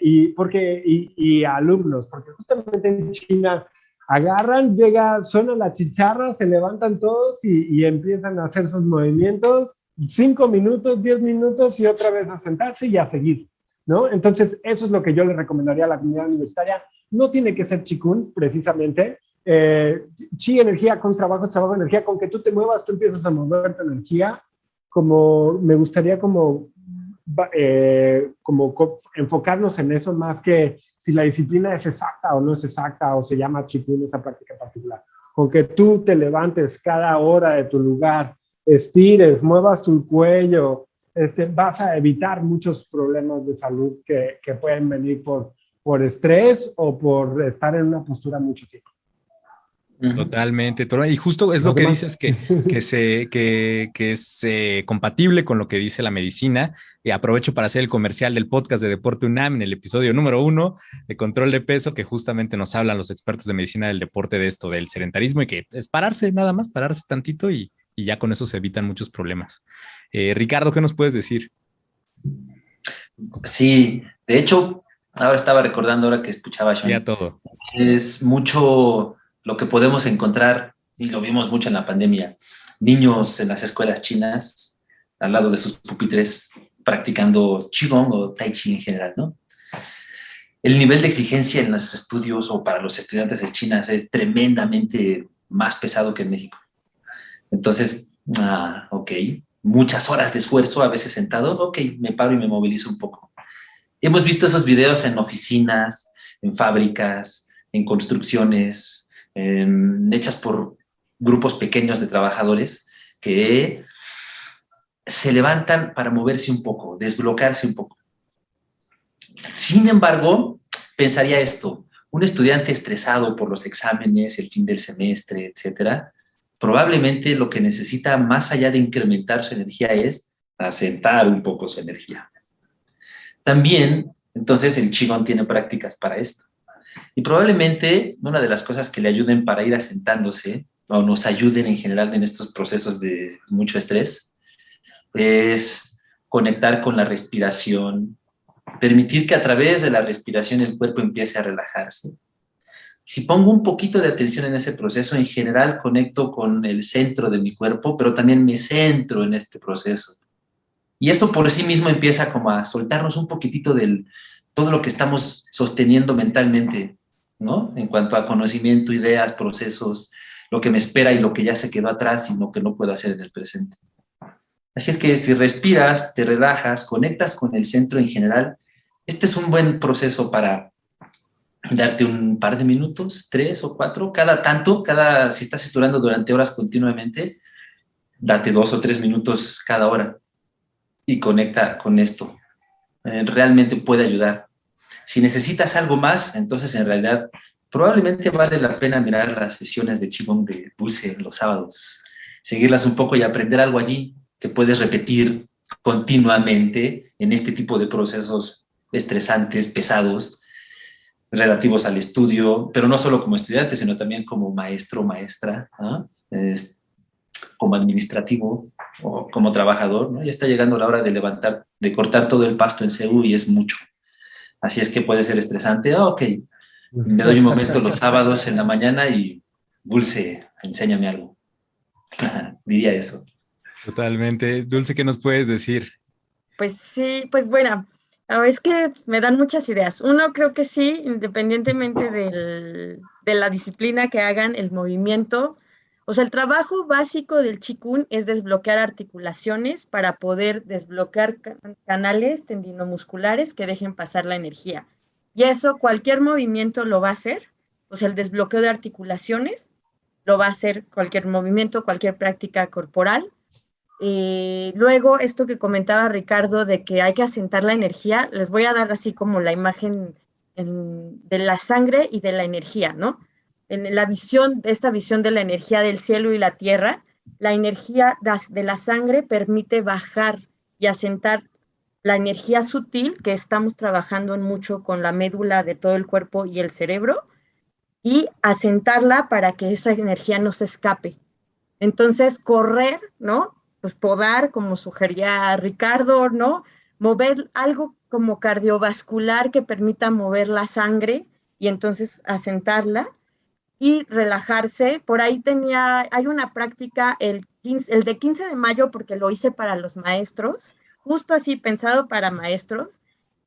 C: y alumnos, porque justamente en China agarran, suena la chicharra, se levantan todos y empiezan a hacer sus movimientos, 5 minutos, 10 minutos y otra vez a sentarse y a seguir, ¿no? Entonces, eso es lo que yo le recomendaría a la comunidad universitaria. No tiene que ser Qigong, precisamente. Chi, energía, con trabajo, trabajo, energía. Con que tú te muevas, tú empiezas a mover tu energía. Como me gustaría como enfocarnos en eso más que si la disciplina es exacta o no es exacta o se llama Qigong esa práctica particular. Con que tú te levantes cada hora de tu lugar, estires, muevas tu cuello, vas a evitar muchos problemas de salud que pueden venir por estrés o por estar en una postura mucho tiempo.
A: Totalmente. Y justo es lo que dices que es compatible con lo que dice la medicina. Y aprovecho para hacer el comercial del podcast de Deporte UNAM en el episodio número 1 de control de peso, que justamente nos hablan los expertos de medicina del deporte de esto, del sedentarismo, y que es pararse nada más, pararse tantito y ya con eso se evitan muchos problemas. Ricardo, ¿qué nos puedes decir?
D: Sí, de hecho, ahora estaba recordando, ahora que escuchaba a Sean,
A: Sí, a todo.
D: es mucho lo que podemos encontrar, y lo vimos mucho en la pandemia, niños en las escuelas chinas, al lado de sus pupitres, practicando Qigong o Tai Chi en general, ¿no? El nivel de exigencia en los estudios o para los estudiantes de China es tremendamente más pesado que en México. Entonces, ok, muchas horas de esfuerzo, a veces sentado, ok, me paro y me movilizo un poco. Hemos visto esos videos en oficinas, en fábricas, en construcciones, hechas por grupos pequeños de trabajadores que se levantan para moverse un poco, desbloquearse un poco. Sin embargo, pensaría esto, un estudiante estresado por los exámenes, el fin del semestre, etcétera, probablemente lo que necesita más allá de incrementar su energía es asentar un poco su energía. También, entonces, el Qigong tiene prácticas para esto. Y probablemente una de las cosas que le ayuden para ir asentándose o nos ayuden en general en estos procesos de mucho estrés es conectar con la respiración, permitir que a través de la respiración el cuerpo empiece a relajarse. Si pongo un poquito de atención en ese proceso, en general conecto con el centro de mi cuerpo, pero también me centro en este proceso. Y eso por sí mismo empieza como a soltarnos un poquitito de todo lo que estamos sosteniendo mentalmente, ¿no? En cuanto a conocimiento, ideas, procesos, lo que me espera y lo que ya se quedó atrás y lo que no puedo hacer en el presente. Así es que si respiras, te relajas, conectas con el centro en general, este es un buen proceso para darte un par de minutos, 3 o 4, si estás estudiando durante horas continuamente, date 2 o 3 minutos cada hora y conecta con esto. Realmente puede ayudar. Si necesitas algo más, entonces en realidad probablemente vale la pena mirar las sesiones de Qigong de Dulce los sábados, seguirlas un poco y aprender algo allí que puedes repetir continuamente en este tipo de procesos estresantes, pesados, relativos al estudio, pero no solo como estudiante, sino también como maestro o maestra, ¿no? Como administrativo o como trabajador, ¿no? Ya está llegando la hora de cortar todo el pasto en CEU y es mucho. Así es que puede ser estresante. Ok, me doy un momento los sábados en la mañana y Dulce, enséñame algo. Diría eso.
A: Totalmente. Dulce, ¿qué nos puedes decir?
B: Pues sí, pues bueno, es que me dan muchas ideas. Uno, creo que sí, independientemente de la disciplina que hagan, el movimiento. O sea, el trabajo básico del Qigong es desbloquear articulaciones para poder desbloquear canales tendinomusculares que dejen pasar la energía. Y eso cualquier movimiento lo va a hacer. O sea, el desbloqueo de articulaciones lo va a hacer cualquier movimiento, cualquier práctica corporal. Luego, esto que comentaba Ricardo de que hay que asentar la energía, les voy a dar así como la imagen de la sangre y de la energía, ¿no? En esta visión de la energía del cielo y la tierra, la energía de la sangre permite bajar y asentar la energía sutil, que estamos trabajando mucho con la médula de todo el cuerpo y el cerebro, y asentarla para que esa energía no se escape. Entonces, correr, ¿no? Pues podar, como sugería Ricardo, ¿no? Mover algo como cardiovascular que permita mover la sangre y entonces asentarla y relajarse. Por ahí hay una práctica el de 15 de mayo, porque lo hice para los maestros, justo así pensado para maestros,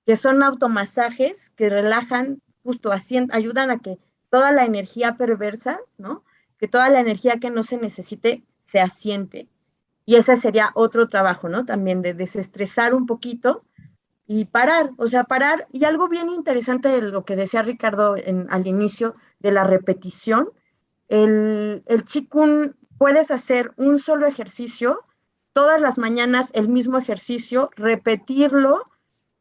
B: que son automasajes que relajan, justo así, ayudan a que toda la energía perversa, ¿no? Que toda la energía que no se necesite se asiente. Y ese sería otro trabajo, ¿no? También de desestresar un poquito y parar, o sea, parar. Y algo bien interesante de lo que decía Ricardo al inicio de la repetición, el Qigong puedes hacer un solo ejercicio, todas las mañanas el mismo ejercicio, repetirlo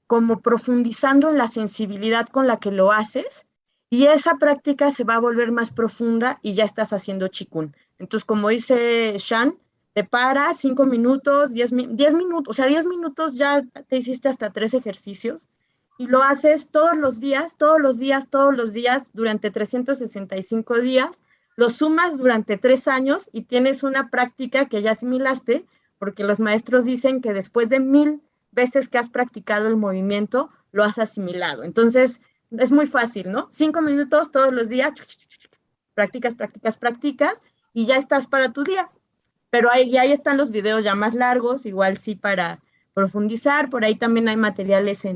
B: como profundizando en la sensibilidad con la que lo haces, y esa práctica se va a volver más profunda y ya estás haciendo Qigong. Entonces, como dice Shan, te paras 5 minutos, 10 minutos, o sea, 10 minutos ya te hiciste hasta 3 ejercicios y lo haces todos los días, todos los días, todos los días, durante 365 días, lo sumas durante 3 años y tienes una práctica que ya asimilaste, porque los maestros dicen que después de 1000 veces que has practicado el movimiento, lo has asimilado. Entonces, es muy fácil, ¿no? 5 minutos todos los días, practicas, practicas, practicas, y ya estás para tu día. Pero ahí están los videos ya más largos, igual sí para profundizar. Por ahí también hay materiales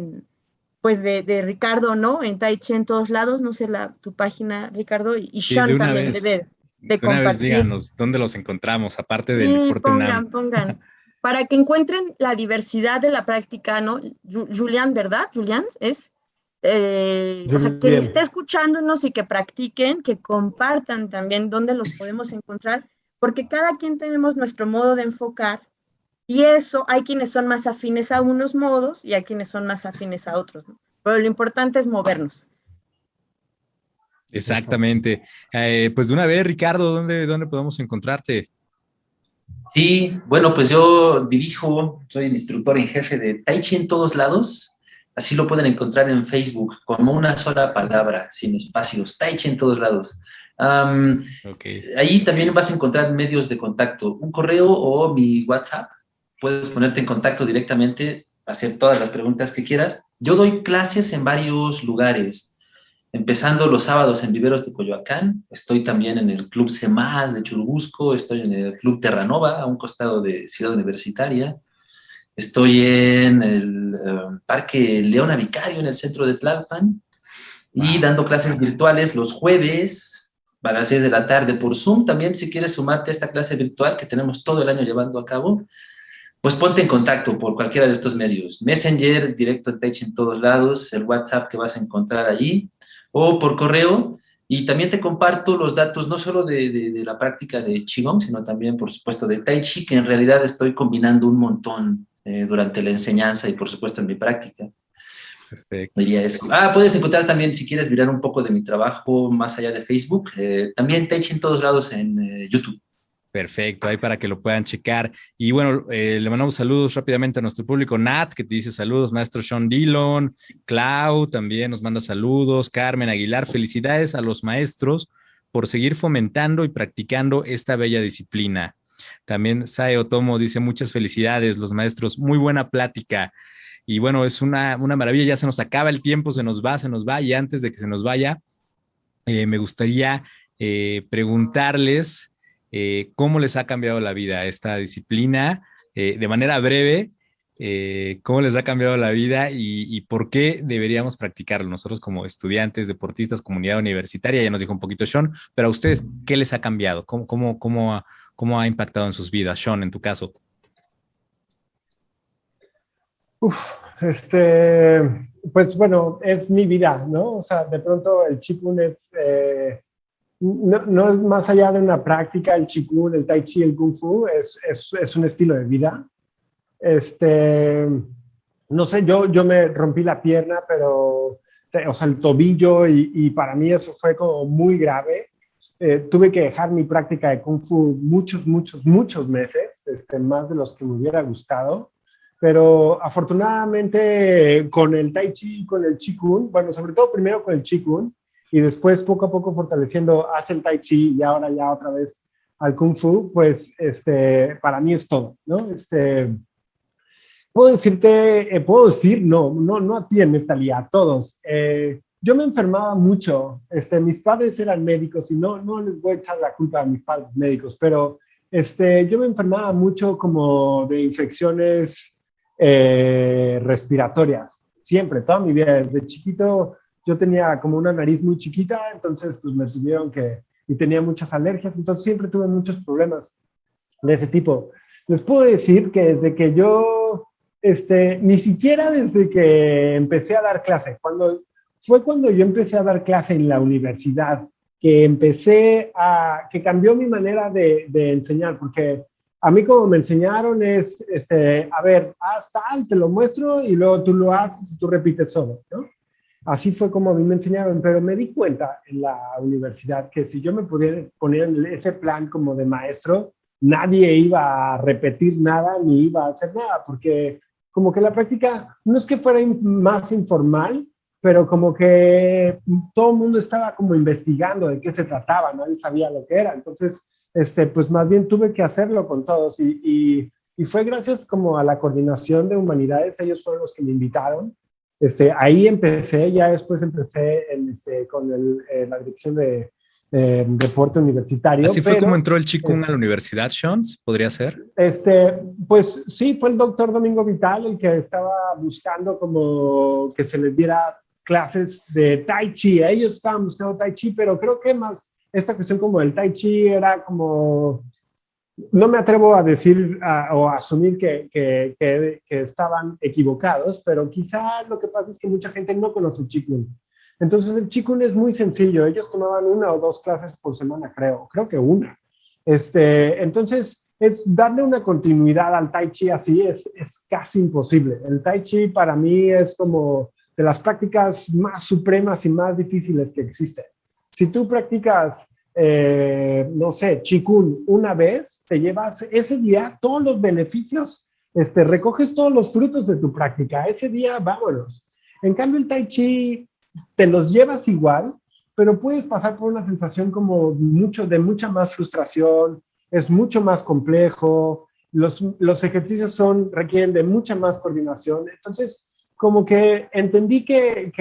B: pues de Ricardo, ¿no? En Tai Chi en todos lados, no sé tu página, Ricardo, y
A: Y
B: Sean también debe de
A: de una vez
B: compartir.
A: díganos dónde los encontramos, aparte del
B: Sí,
A: Deporte UNAM.
B: pongan, para que encuentren la diversidad de la práctica, ¿no? Julián, ¿verdad? Julián es, o sea, quien
C: Bien.
B: esté escuchándonos y que practiquen, que compartan también dónde los podemos encontrar, porque cada quien tenemos nuestro modo de enfocar, y eso hay quienes son más afines a unos modos y hay quienes son más afines a otros, ¿no? Pero lo importante es movernos.
A: Exactamente. Pues de una vez, Ricardo, ¿dónde podemos encontrarte?
D: Sí, bueno, pues yo dirijo, soy el instructor en jefe de Tai Chi en todos lados. Así lo pueden encontrar en Facebook, como una sola palabra, sin espacios. Tai Chi en todos lados.
A: Okay.
D: Ahí también vas a encontrar medios de contacto, un correo o mi WhatsApp. Puedes ponerte en contacto directamente, hacer todas las preguntas que quieras. Yo doy clases en varios lugares, empezando los sábados en Viveros de Coyoacán. Estoy también en el Club CEMAS de Churubusco, estoy en el Club Terranova, a un costado de Ciudad Universitaria. Estoy en el Parque Leona Vicario, en el centro de Tlalpan, y dando clases virtuales los jueves a las 6 de la tarde por Zoom. También, si quieres sumarte a esta clase virtual que tenemos todo el año llevando a cabo, pues ponte en contacto por cualquiera de estos medios. Messenger, directo en Tech en todos lados, el WhatsApp que vas a encontrar allí, o por correo. Y también te comparto los datos no solo de la práctica de Qigong, sino también, por supuesto, de Tai Chi, que en realidad estoy combinando un montón durante la enseñanza y, por supuesto, en mi práctica.
A: Perfecto.
D: Diría eso. Puedes encontrar también, si quieres mirar un poco de mi trabajo más allá de Facebook, también Tai Chi en todos lados en YouTube.
A: Perfecto, ahí para que lo puedan checar. Y bueno, le mandamos saludos rápidamente a nuestro público. Nat, que te dice saludos, maestro Sean Dillon. Clau también nos manda saludos. Carmen Aguilar, felicidades a los maestros por seguir fomentando y practicando esta bella disciplina. También Sae Otomo dice muchas felicidades, los maestros, muy buena plática. Y bueno, es una maravilla, ya se nos acaba el tiempo, se nos va. Y antes de que se nos vaya, me gustaría preguntarles cómo les ha cambiado la vida esta disciplina, de manera breve, cómo les ha cambiado la vida y por qué deberíamos practicarlo. Nosotros como estudiantes, deportistas, comunidad universitaria, ya nos dijo un poquito Sean, pero a ustedes, ¿qué les ha cambiado? ¿Cómo ha impactado en sus vidas? Sean, en tu caso.
C: Pues bueno, es mi vida, ¿no? O sea, de pronto el Qigong es, no es más allá de una práctica, el Qigong, el Tai Chi, el Kung Fu, es un estilo de vida. No sé, yo me rompí la pierna, pero, o sea, el tobillo, y para mí eso fue como muy grave. Tuve que dejar mi práctica de Kung Fu muchos meses, más de los que me hubiera gustado. pero afortunadamente con el Tai Chi, con el Qigong, bueno, sobre todo primero con el Qigong y después poco a poco fortaleciendo hacia el Tai Chi y ahora ya otra vez al Kung Fu, pues para mí es todo, ¿no? Puedo decirte, puedo decir, no a ti, Neftalí, a todos. Yo me enfermaba mucho. Mis padres eran médicos y no les voy a echar la culpa a mis padres médicos, pero yo me enfermaba mucho como de infecciones respiratorias. Siempre, toda mi vida. Desde chiquito yo tenía como una nariz muy chiquita, entonces pues me tuvieron que... Y tenía muchas alergias, entonces siempre tuve muchos problemas de ese tipo. Les puedo decir que desde que yo ni siquiera desde que empecé a dar clase, cuando yo empecé a dar clase en la universidad, que cambió mi manera de enseñar, porque a mí como me enseñaron es, a ver, haz tal, te lo muestro y luego tú lo haces y tú repites solo, ¿no? Así fue como a mí me enseñaron, pero me di cuenta en la universidad que si yo me pudiera poner en ese plan como de maestro, nadie iba a repetir nada ni iba a hacer nada, porque como que la práctica no es que fuera más informal, pero como que todo el mundo estaba como investigando de qué se trataba, nadie sabía lo que era. Entonces, pues más bien tuve que hacerlo con todos y fue gracias como a la coordinación de humanidades, ellos fueron los que me invitaron. Ahí empecé, ya después empecé con la dirección de deporte universitario.
A: ¿Así fue como entró el Qigong a la universidad, Sean? ¿Podría ser?
C: Pues sí, fue el doctor Domingo Vital el que estaba buscando como que se les diera clases de Tai Chi. Ellos estaban buscando Tai Chi, pero creo que más esta cuestión como el Tai Chi era como... No me atrevo a decir o a asumir que estaban equivocados, pero quizá lo que pasa es que mucha gente no conoce el Qigong. Entonces el Qigong es muy sencillo. Ellos tomaban 1 o 2 clases por semana, creo que una. Entonces es darle una continuidad al Tai Chi así es casi imposible. El Tai Chi para mí es como de las prácticas más supremas y más difíciles que existen. Si tú practicas no sé, Qigong una vez, te llevas ese día todos los beneficios, recoges todos los frutos de tu práctica, ese día vámonos. En cambio el Tai Chi te los llevas igual, pero puedes pasar por una sensación como de mucha más frustración, es mucho más complejo, los ejercicios requieren de mucha más coordinación, entonces como que entendí que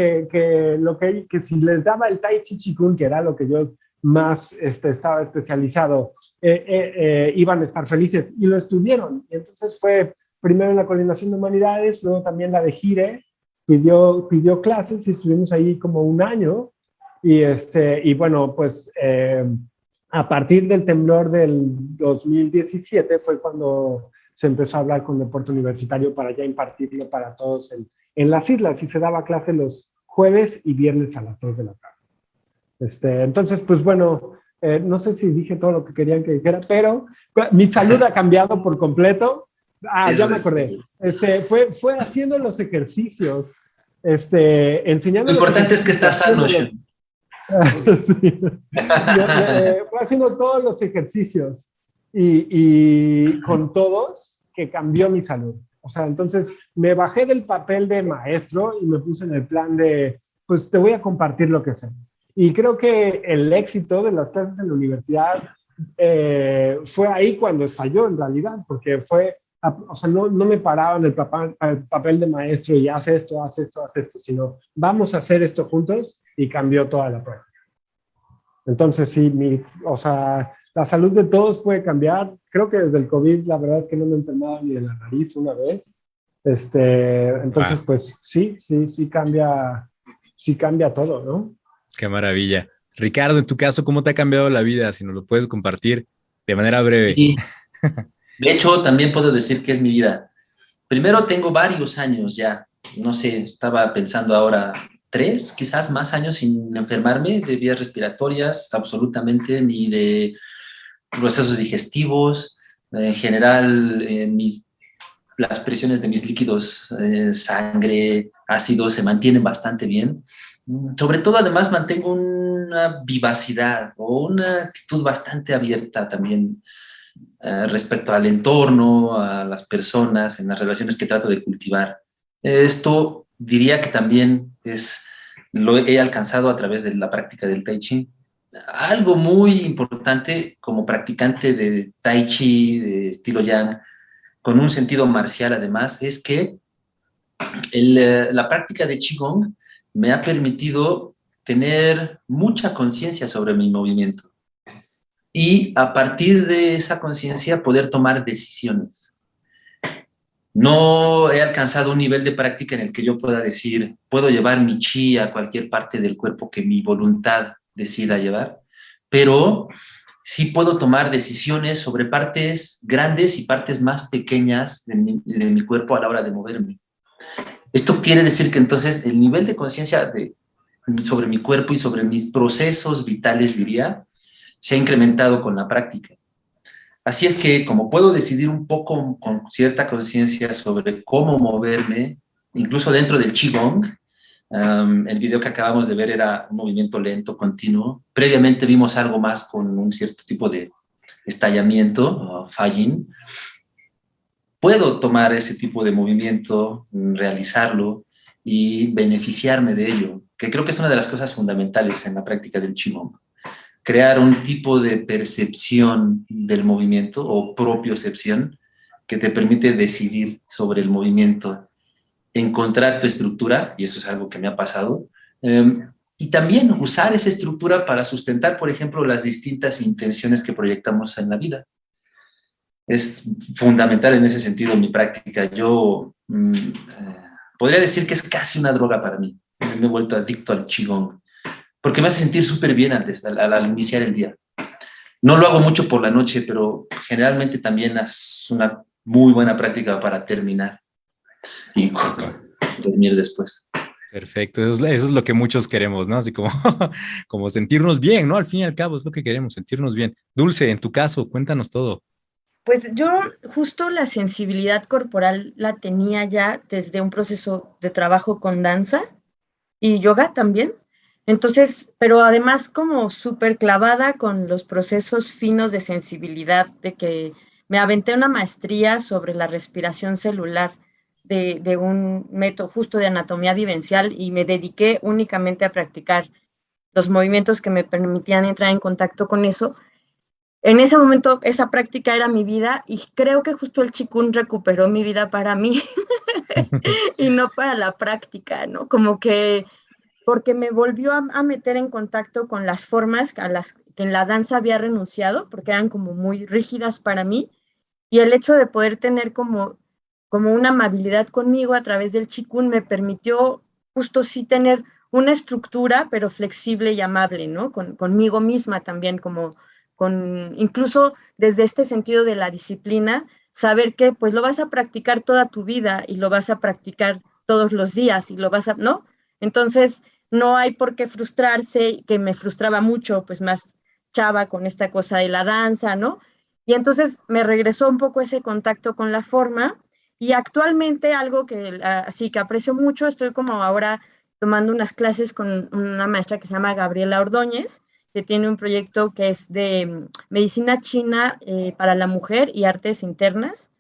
C: si les daba el Tai Chi Qigong, que era lo que yo más estaba especializado, iban a estar felices y lo estuvieron. Y entonces fue primero en la coordinación de humanidades, luego también la de Gire, pidió clases y estuvimos ahí como 1 año y bueno, pues a partir del temblor del 2017 fue cuando se empezó a hablar con deporte universitario para ya impartirlo para todos en las islas y se daba clase los jueves y viernes a las 3 de la tarde. Entonces, pues bueno, no sé si dije todo lo que querían que dijera, pero mi salud ha cambiado por completo. Ya me acordé. Fue haciendo los ejercicios, enseñando.
D: Lo importante es que estás sano.
C: Sí. Fue haciendo todos los ejercicios y con todos que cambió mi salud. O sea, entonces me bajé del papel de maestro y me puse en el plan de, pues te voy a compartir lo que sé. Y creo que el éxito de las clases en la universidad fue ahí cuando estalló en realidad, porque o sea, no me paraba en el papel de maestro y haz esto, sino vamos a hacer esto juntos y cambió toda la práctica. Entonces sí, o sea, la salud de todos puede cambiar. Creo que desde el COVID la verdad es que no me enfermaba ni de la nariz una vez. Entonces pues sí cambia todo, ¿no?
A: Qué maravilla. Ricardo, en tu caso, ¿cómo te ha cambiado la vida? Si nos lo puedes compartir de manera breve.
D: Sí. De hecho, también puedo decir que es mi vida. Primero tengo varios años ya, no sé, estaba pensando ahora 3, quizás más años sin enfermarme de vías respiratorias, absolutamente, ni de procesos digestivos. En general, las presiones de mis líquidos, sangre, ácidos, se mantienen bastante bien. Sobre todo, además, mantengo una vivacidad o una actitud bastante abierta también. respecto al entorno, a las personas, en las relaciones que trato de cultivar. Esto diría que también lo he alcanzado a través de la práctica del Tai Chi. Algo muy importante como practicante de Tai Chi, de estilo Yang, con un sentido marcial además, es que la práctica de Qigong me ha permitido tener mucha conciencia sobre mi movimiento y a partir de esa conciencia poder tomar decisiones. No he alcanzado un nivel de práctica en el que yo pueda decir, puedo llevar mi chi a cualquier parte del cuerpo que mi voluntad decida llevar, pero sí puedo tomar decisiones sobre partes grandes y partes más pequeñas de mi cuerpo a la hora de moverme. Esto quiere decir que entonces el nivel de conciencia sobre mi cuerpo y sobre mis procesos vitales, diría, se ha incrementado con la práctica. Así es que, como puedo decidir un poco con cierta conciencia sobre cómo moverme, incluso dentro del Qigong, el video que acabamos de ver era un movimiento lento, continuo. Previamente vimos algo más con un cierto tipo de estallamiento, Fajin. Puedo tomar ese tipo de movimiento, realizarlo y beneficiarme de ello, que creo que es una de las cosas fundamentales en la práctica del Qigong. Crear un tipo de percepción del movimiento o propiocepción que te permite decidir sobre el movimiento, encontrar tu estructura, y eso es algo que me ha pasado, y también usar esa estructura para sustentar, por ejemplo, las distintas intenciones que proyectamos en la vida. Es fundamental en ese sentido mi práctica. Yo podría decir que es casi una droga para mí. Me he vuelto adicto al Qigong, porque me hace sentir súper bien al iniciar el día. No lo hago mucho por la noche, pero generalmente también es una muy buena práctica para terminar y dormir después.
A: Perfecto, eso es lo que muchos queremos, ¿no? Así como, como sentirnos bien, ¿no? Al fin y al cabo es lo que queremos, sentirnos bien. Dulce, en tu caso, cuéntanos todo.
B: Pues yo justo la sensibilidad corporal la tenía ya desde un proceso de trabajo con danza y yoga también. Entonces, pero además como súper clavada con los procesos finos de sensibilidad, de que me aventé una maestría sobre la respiración celular de un método justo de anatomía vivencial y me dediqué únicamente a practicar los movimientos que me permitían entrar en contacto con eso. En ese momento esa práctica era mi vida y creo que justo el Qigong recuperó mi vida para mí y no para la práctica, ¿no? Como que porque me volvió a meter en contacto con las formas a las que en la danza había renunciado, porque eran como muy rígidas para mí, y el hecho de poder tener como una amabilidad conmigo a través del Qigong me permitió justo sí tener una estructura, pero flexible y amable, ¿no? Conmigo misma también, incluso desde este sentido de la disciplina, saber que pues lo vas a practicar toda tu vida y lo vas a practicar todos los días y lo vas a, ¿no? Entonces, no hay por qué frustrarse, que me frustraba mucho, pues más chava con esta cosa de la danza, ¿no? Y entonces me regresó un poco ese contacto con la forma y actualmente algo que así que aprecio mucho, estoy como ahora tomando unas clases con una maestra que se llama Gabriela Ordóñez, que tiene un proyecto que es de medicina china para la mujer y artes internas,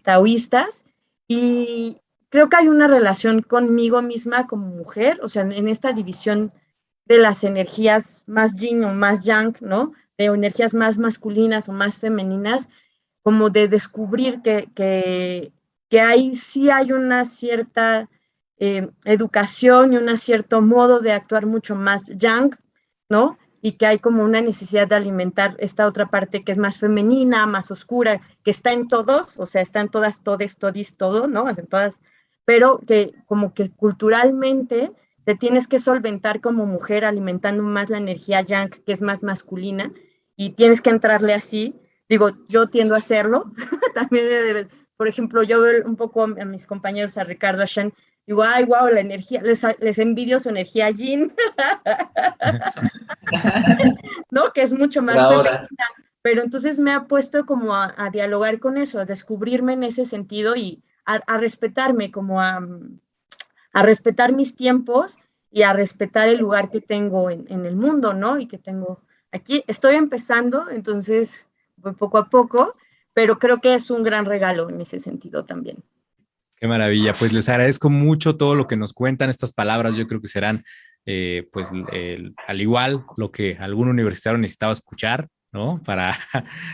B: taoístas, y creo que hay una relación conmigo misma como mujer, o sea, en esta división de las energías más yin o más yang, ¿no? De energías más masculinas o más femeninas, como de descubrir que ahí sí hay una cierta educación y un cierto modo de actuar mucho más yang, ¿no? Y que hay como una necesidad de alimentar esta otra parte que es más femenina, más oscura, que está en todos, o sea, están todas, todes, todis, todo, ¿no? En todas, pero que como que culturalmente te tienes que solventar como mujer alimentando más la energía yang, que es más masculina, y tienes que entrarle así. Digo, yo tiendo a hacerlo, también, por ejemplo, yo veo un poco a mis compañeros, a Ricardo, a Shen, digo, ay, wow, la energía, les envidio su energía yin, ¿no? Que es mucho
D: Por
B: más femenina,
D: ahora,
B: pero entonces me ha puesto como a dialogar con eso, a descubrirme en ese sentido y a respetarme, como a respetar mis tiempos y a respetar el lugar que tengo en el mundo, ¿no? Y que tengo aquí, estoy empezando, entonces poco a poco, pero creo que es un gran regalo en ese sentido también.
A: Qué maravilla, pues les agradezco mucho todo lo que nos cuentan, estas palabras yo creo que serán pues al igual lo que algún universitario necesitaba escuchar, ¿no? Para,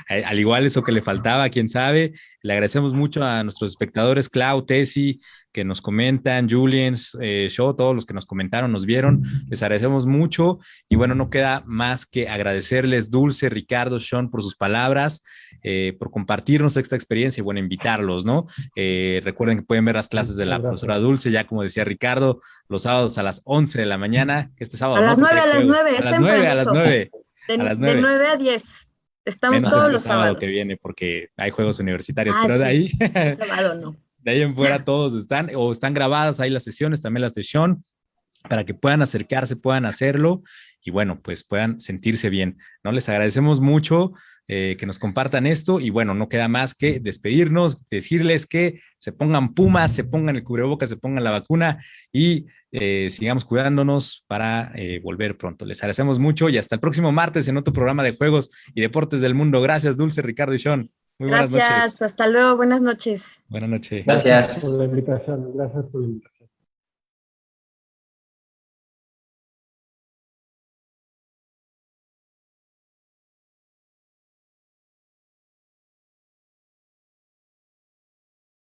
A: al igual eso que le faltaba, quién sabe. Le agradecemos mucho a nuestros espectadores, Clau, Tessy, que nos comentan, Juliens, Show, todos los que nos comentaron, nos vieron, les agradecemos mucho y bueno, no queda más que agradecerles, Dulce, Ricardo, Sean, por sus palabras, por compartirnos esta experiencia y bueno, invitarlos, ¿no? Recuerden que pueden ver las clases de la profesora Dulce, ya como decía Ricardo, los sábados a las 11 de la mañana, que este sábado,
B: a las 9, a las 9,
A: a las 9, a las 9.
B: De 9 a 10. Estamos
A: menos
B: todos
A: este
B: los sábados
A: que viene porque hay juegos universitarios,
B: pero
A: sí,
B: de ahí el sábado no.
A: De ahí en fuera todos están o están grabadas ahí las sesiones, también las de Sean, para que puedan acercarse, puedan hacerlo y bueno, pues puedan sentirse bien, ¿no? Les agradecemos mucho que nos compartan esto y bueno, no queda más que despedirnos, decirles que se pongan pumas, se pongan el cubrebocas, se pongan la vacuna y sigamos cuidándonos para volver pronto. Les agradecemos mucho y hasta el próximo martes en otro programa de juegos y deportes del mundo. Gracias, Dulce, Ricardo y Sean. Muy buenas noches.
B: Gracias, hasta luego, buenas noches.
A: Buenas noches.
D: Gracias.
C: Por la invitación, gracias por la invitación.